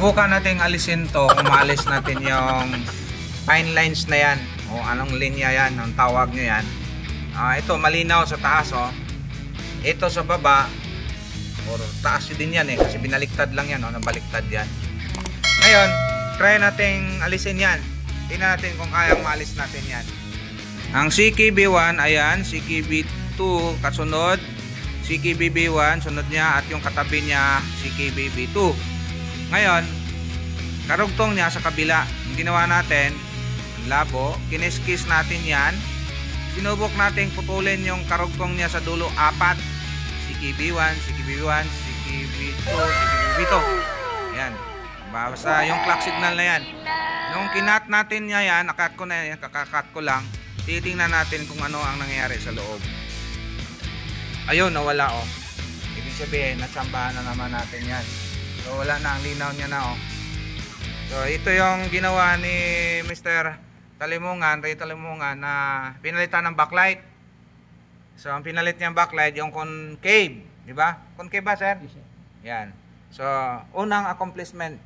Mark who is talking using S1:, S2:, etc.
S1: subukan natin alisin to kung maalis natin yung fine lines na yan o anong linya yan, ang tawag nyo yan. Ito malinaw sa taas ito sa baba or taas din yan kasi binaliktad lang yan nabaliktad yan. Ngayon try natin alisin yan, tingnan natin kung kayang maalis natin yan. Ang CKB1 ayan, CKB2 kasunod, CKBB1 sunod niya at yung katabi niya CKBB2. Ngayon karugtong niya sa kabila, yung ginawa natin labo, kiniskis natin yan, sinubok natin putulin yung karugtong niya sa dulo 4, CKB1, CKB1, CKB2, CKB2. Yan, basta yung clock signal na yan. Nung kinat natin niya yan, nakat ko na yan, kakakat ko lang, titingnan natin kung ano ang nangyayari sa loob. Ayun, nawala ibig sabihin, natsambahan na naman natin yan. So wala na, ang linaw niya na So ito yung ginawa ni Mr. Ray Talimungan na pinalitan ng backlight. So ang pinalit niyang backlight yung concave, di ba? Concave ba, sir? Yan. So unang accomplishment